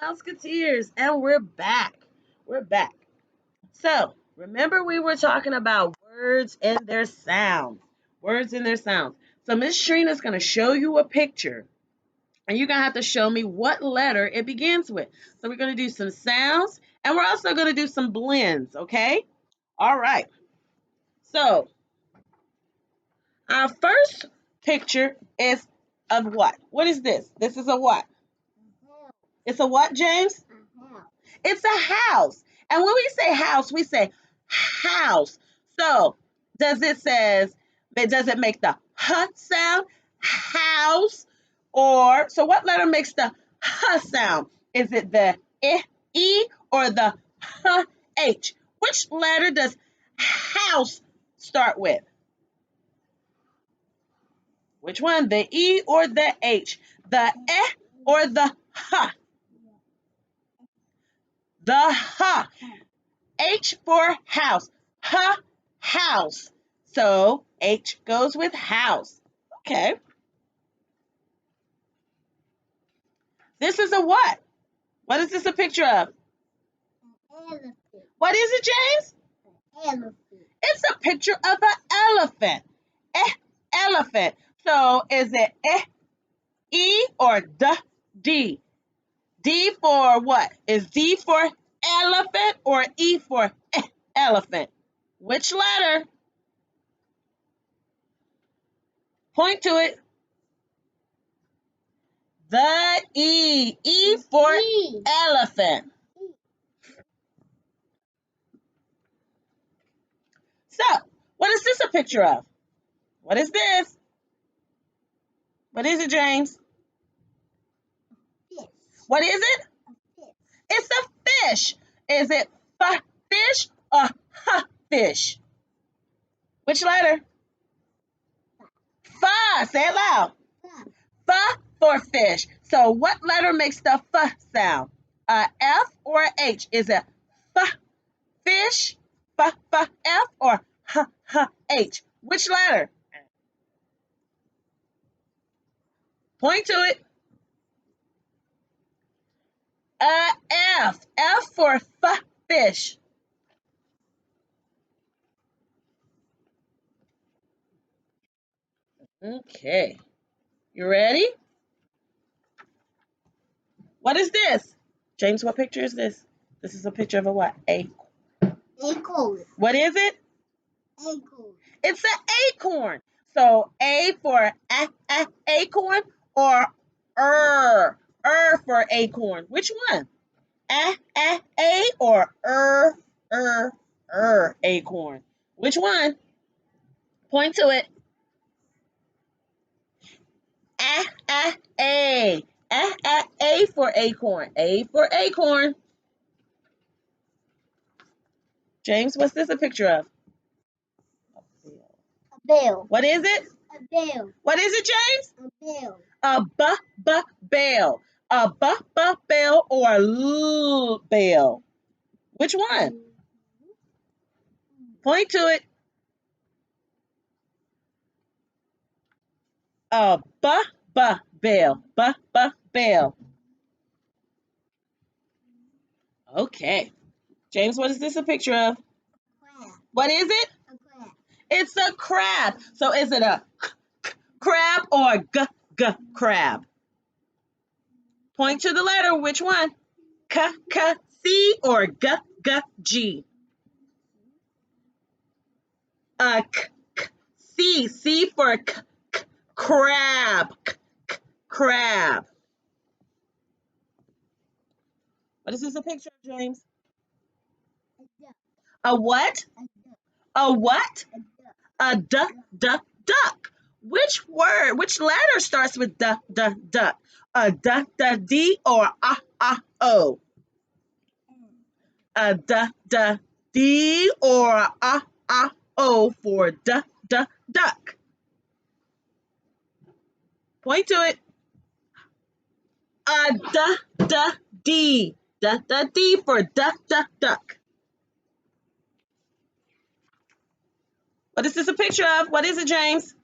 Musketeers, and we're back. We're back. So, remember we were talking about words and their sounds. Words and their sounds. So, Miss Trina's going to show you a picture, and you're going to have to show me what letter it begins with. So, we're going to do some sounds, and we're also going to do some blends, okay? All right. So, our first picture is of what? What is this? This is a what? It's a what, James? It's a house. And when we say house, we say house. So does it make the h sound? House. Or so what letter makes the h sound? Is it the e or the h? Which letter does house start with? Which one? The e or the h? The or the h? The h. H for house. House. So H goes with house. Okay. This is a what? What is this a picture of? Elephant. What is it, James? Elephant. It's a picture of an elephant. Elephant. So is it E or D? D for what? Is D for elephant or E for elephant? Which letter? Point to it. The E. E for elephant. So, what is this a picture of? What is this? What is it, James? Fish. What is it? Fish. It's a fish. Is it fish or fish? Which letter? Fa. Say it loud. Fa for fish. So, what letter makes the f sound? F or H? Is it fish, F, or H? Which letter? Point to it. F. F for fish. Okay. You ready? What is this? James, what picture is this? This is a picture of a what? Acorn. What is it? Acorn. It's an acorn. So A for acorn or for acorn. Which one? A or acorn. Which one? Point to it. A. A for acorn. A for acorn. James, what's this a picture of? A bell. What is it? A bell. What is it, James? A bell. A bell. A bell or a bell. Which one? Point to it. A bell. Bell. Okay. James, what is this a picture of? Crab. What is it? A crab. It's a crab. So is it a crab or a crab? Point to the letter. Which one? C or G? C for crab. Crab. What is this a picture of, James? A duck. A what? A duck. A what? A duck. A duck. Which which letter starts with duck? A D or O? A D or O for duck. Point to it. A D. D for duck. What is this a picture of? What is it, James?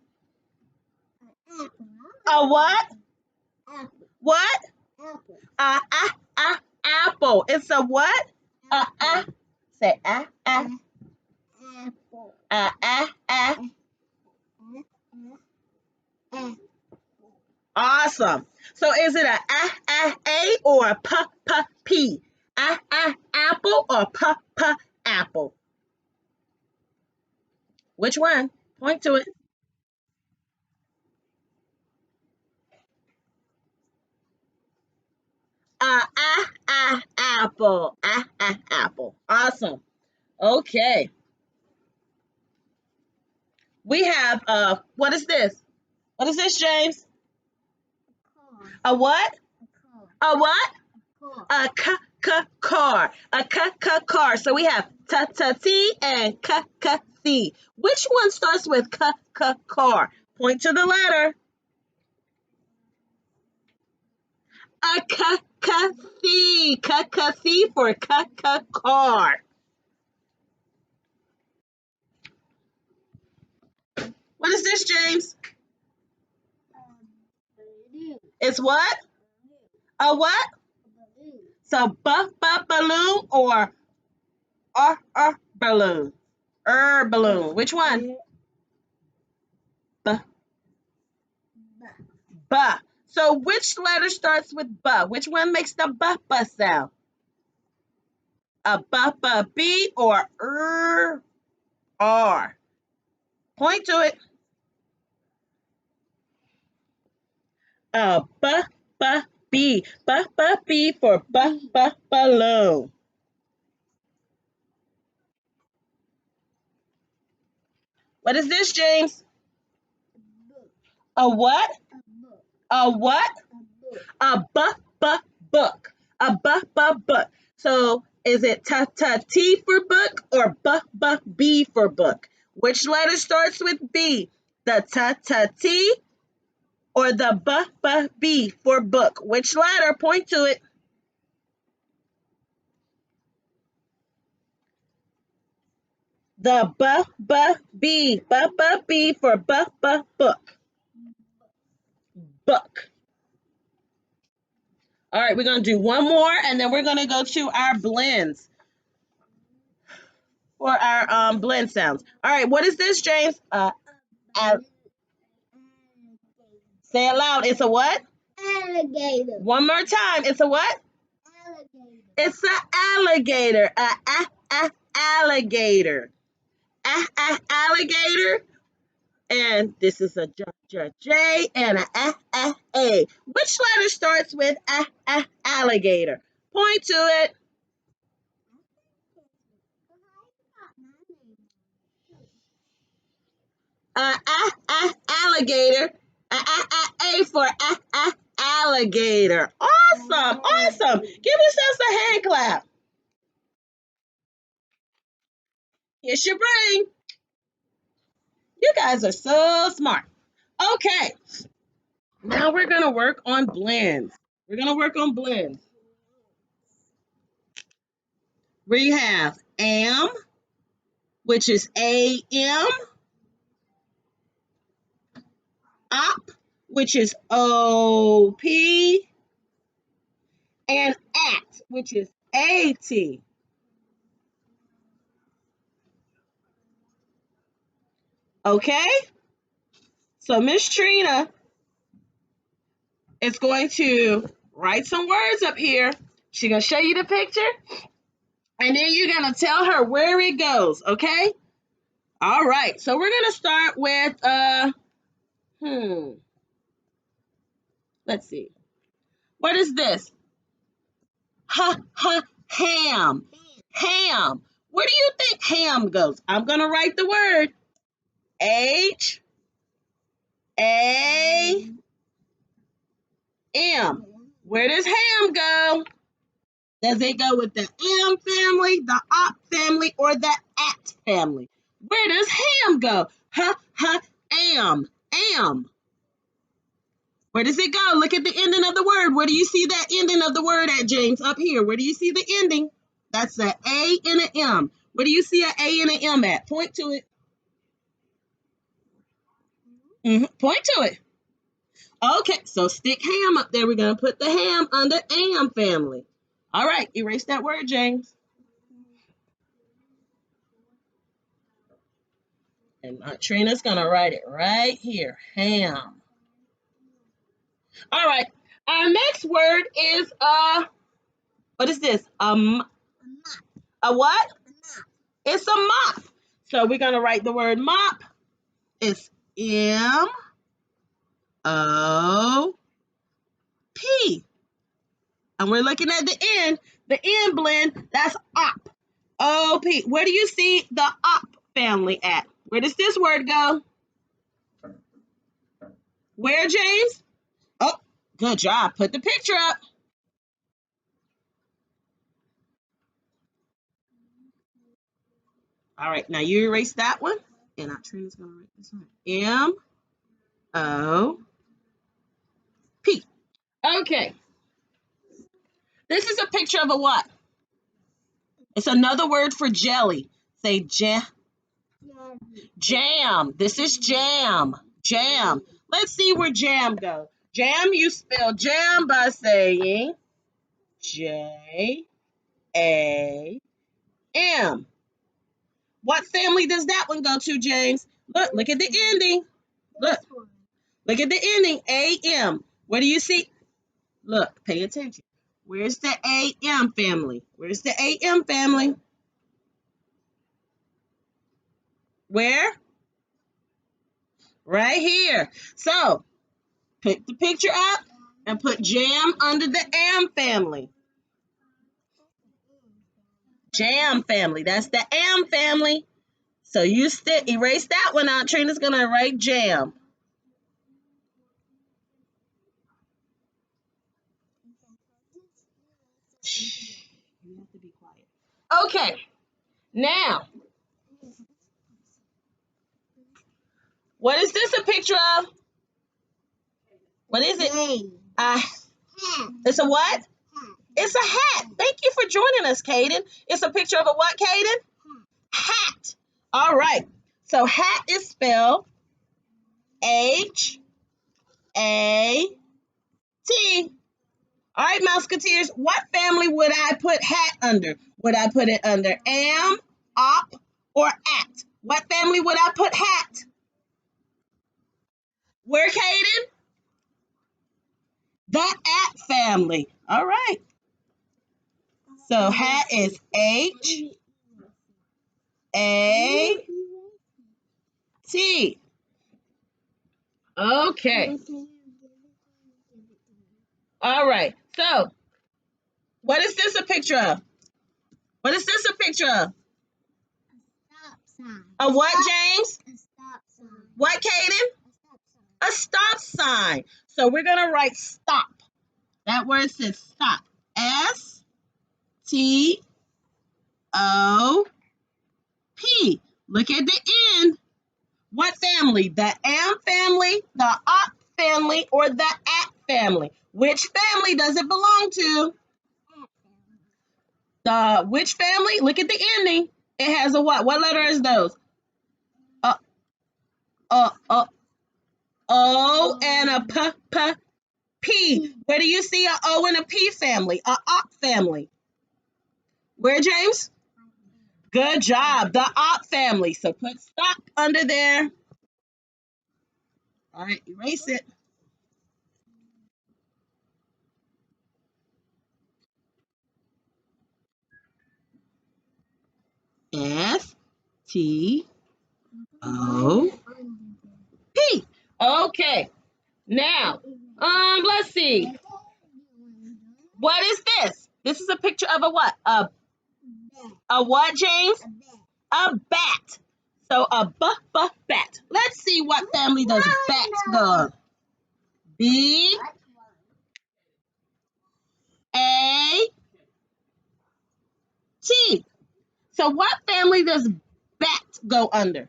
Apple. A what? Apple. What? Apple. A apple. It's a what? Say Apple. a. Apple. Awesome. So is it a or a p? Apple or apple? Which one? Point to it. Apple. Apple. Awesome. Okay. We have what is this? What is this, James? Car. A what? Car. A what? Car. A car. A car. So we have t and c. Which one starts with car? Point to the letter. A c for car. What is this, James? Balloon. It's what? A what? Balloon. So balloon or balloon? Balloon. Which one? B. B. So which letter starts with B? Which one makes the B sound? A B or R? Point to it. A B. B for balloon. What is this, James? Book. A what? A book. A what? A book. A book. A book. So is it T for book or B for book? Which letter starts with B? The T or the B for book? Which letter? Point to it. The B for book. Book. All right, we're gonna do one more, and then we're gonna go to our blends for our blend sounds. All right, what is this, James? Balloon. Say it loud. It's a what? Alligator. One more time. It's a what? Alligator. It's an alligator. Alligator. Alligator. And this is a J and a. Which letter starts with alligator? Point to it. Alligator. A for alligator. Awesome. Awesome. Give yourselves a hand clap. Here's your brain. You guys are so smart. Okay. Now we're going to work on blends. We're going to work on blends. We have am, which is AM, op, which is OP, and at, which is AT. Okay? So Miss Trina is going to write some words up here. She's going to show you the picture, and then you're going to tell her where it goes, okay? All right. So we're going to start with, let's see. What is this? Ham. Ham. Where do you think ham goes? I'm going to write the word H A M. Where does ham go? Does it go with the M family, the op family, or the at family? Where does ham go? Am. Am. Where does it go? Look at the ending of the word. Where do you see that ending of the word at, James? Up here. Where do you see the ending? That's an A and an M. Where do you see an A and an M at? Point to it. Point to it. Okay, so stick ham up there. We're going to put the ham under am family. All right, erase that word, James. And Trina's going to write it right here. Ham. All right. Our next word is what is this? A what? It's a mop. So we're going to write the word mop. It's M-O-P. And we're looking at the N. The N blend, that's op. O-P. Where do you see the op family at? Where does this word go? Where, James? Oh, good job. Put the picture up. All right, now you erase that one. And our Trina's going to write this one. M-O-P. Okay. This is a picture of a what? It's another word for jelly. Say jam. Jam. This is jam. Jam. Let's see where jam goes. Jam, you spell jam by saying J-A-M. What family does that one go to, James? Look at the ending. Look, look at the ending. A-M. Where do you see? Look, pay attention. Where's the A-M family? Where's the A-M family? Where? Right here. So, pick the picture up and put jam under the am family. Jam family. That's the am family. So you erase that one out. Trina's going to write jam. Shh. You have to be quiet. Okay. Now, what is this a picture of? What is it? It's a what? It's a hat. Thank you for joining us, Caden. It's a picture of a what, Caden? Hat. All right. So hat is spelled H-A-T. All right, Mouseketeers, what family would I put hat under? Would I put it under am, op, or at? What family would I put hat? Where, Caden? The at family. All right. So hat is H-A-T. Okay. All right. So, what is this a picture of? What is this a picture of? A what, James? What, Caden? A stop sign. So we're going to write stop. That word says stop. S-T-O-P. Look at the end. What family? The am family, the op family, or the at family? Which family does it belong to? The which family? Look at the ending. It has a what? What letter is those? A, a, O and a P. Where do you see a O and a P family? A op family. Where, James? Good job. The op family. So put stop under there. All right, erase it. S-T-O-P. Okay. Now, let's see. What is this? This is a picture of a what? A what, James? A bat. So a bat. Let's see what family does bat go. B A T. So what family does bat go under?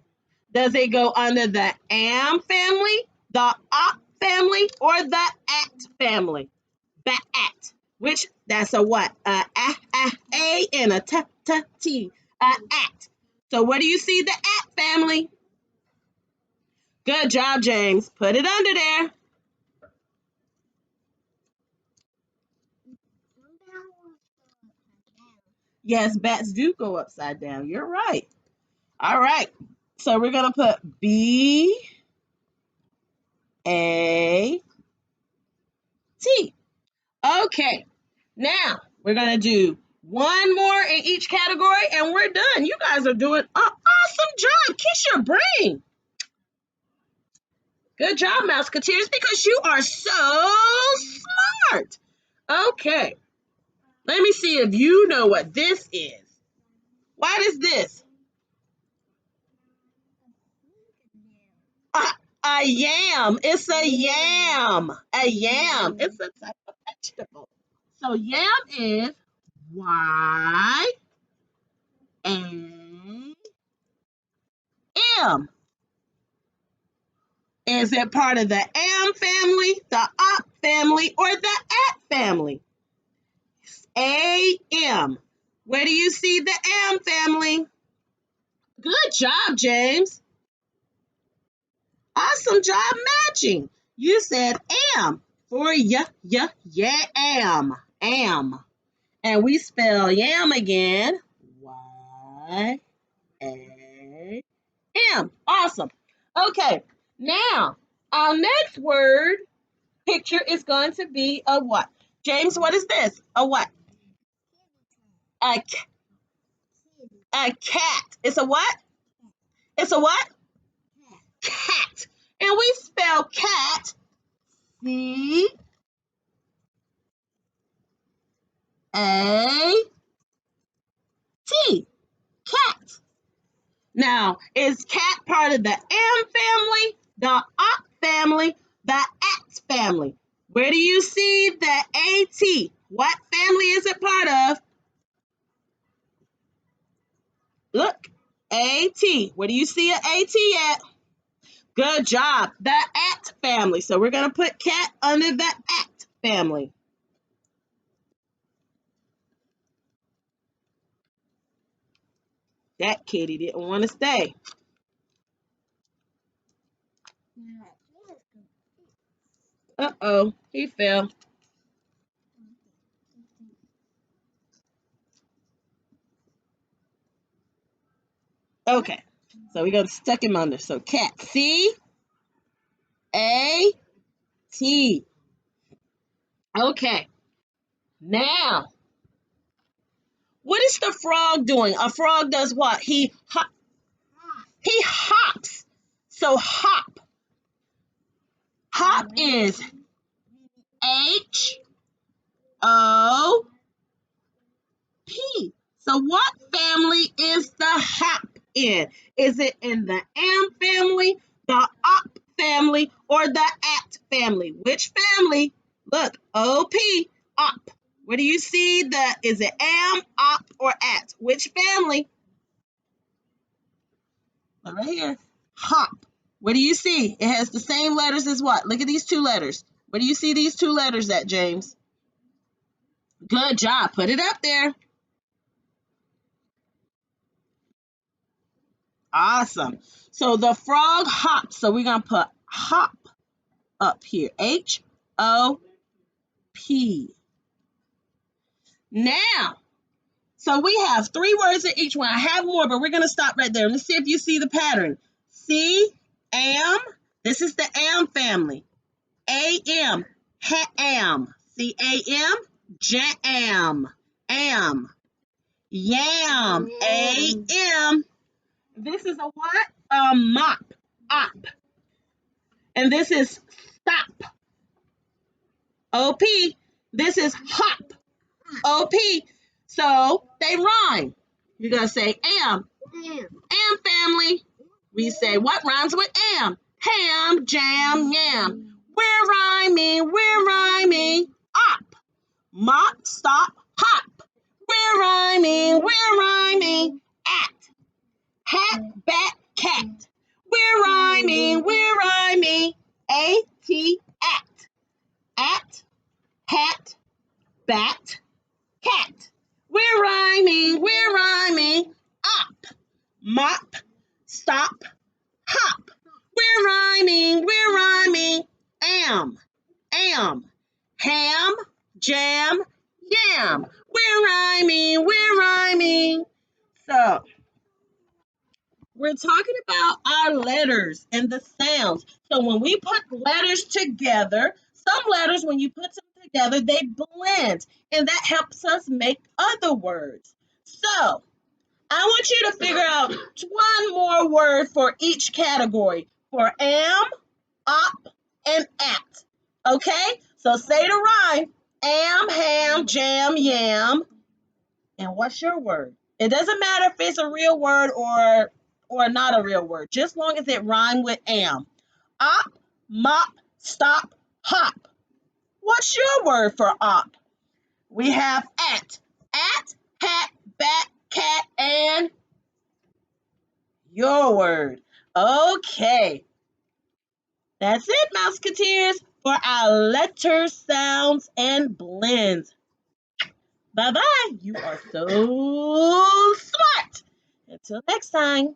Does it go under the am family, the op family, or the at family? Bat. Which that's a what? A and a t. At. So where do you see the at family? Good job, James. Put it under there. Yes, bats do go upside down. You're right. All right. So we're going to put B A T. Okay. Now we're going to do one more in each category and we're done. You guys are doing an awesome job. Kiss your brain. Good job, Mouseketeers, because you are so smart. Okay. Let me see if you know what this is. What is this? A, a yam. It's a yam. A yam. It's a type of vegetable. So yam is Y-A-M. Is it part of the am family, the op family, or the at family? A-M. Where do you see the am family? Good job, James. Awesome job matching. You said am for am. And we spell yam again. Y-A-M. Awesome. Okay, now our next word picture is going to be a what? James, what is this? A what? A, a cat. It's a what? It's a what? Cat. And we spell cat C A T. Cat. Now, is cat part of the am family, the op family, the at family? Where do you see the AT? What family is it part of? Look, AT. Where do you see an AT at? Good job. The at family. So we're going to put cat under the at family. That kitty didn't want to stay. Uh-oh, he fell. Okay, so we're going to stuck him under. So cat, C-A-T. Okay, now, what is the frog doing? A frog does what? He hops. So hop. Hop is H-O P. So what family is the hop in? Is it in the am family, the op family, or the at family? Which family? Look, O-P, op. Where do you see the, is it am, op, or at? Which family? Look right here, hop. Where do you see? It has the same letters as what? Look at these two letters. Where do you see these two letters at, James? Good job. Put it up there. Awesome. So the frog hops. So we're going to put hop up here. H-O-P. Now, so we have three words in each one. I have more, but we're going to stop right there. Let's see if you see the pattern. C, am. This is the am family. A-M, ha-am. C-A-M, jam. Am. Yam. A-M. This is a what? A mop. Op. And this is stop. O-P. This is hop. O-P. So they rhyme. You're going to say am. Am family. We say what rhymes with am? Ham, jam, yam. We're rhyming. We're rhyming. Op. Mop, stop, hop. We're rhyming. We're rhyming. At. Hat, bat, cat. We're rhyming. We're rhyming. A-T, at. At, hat, bat, cat. We're rhyming. We're rhyming. Up. Mop, stop, hop. We're rhyming. We're rhyming. Am. Ham, jam, yam. We're rhyming. rhyming. We're rhyming. So, we're talking about our letters and the sounds. So, when we put letters together, some letters, when you put them together, they blend, and that helps us make other words. So, I want you to figure out one more word for each category for am, op, and at. Okay? So say the rhyme am, ham, jam, yam. And what's your word? It doesn't matter if it's a real word or not a real word, just long as it rhymes with am. Op, mop, stop, hop. What's your word for op? We have at. At, hat, bat, cat, and your word. Okay, that's it, Mouseketeers, for our letter sounds and blends. Bye bye. You are so smart. Until next time.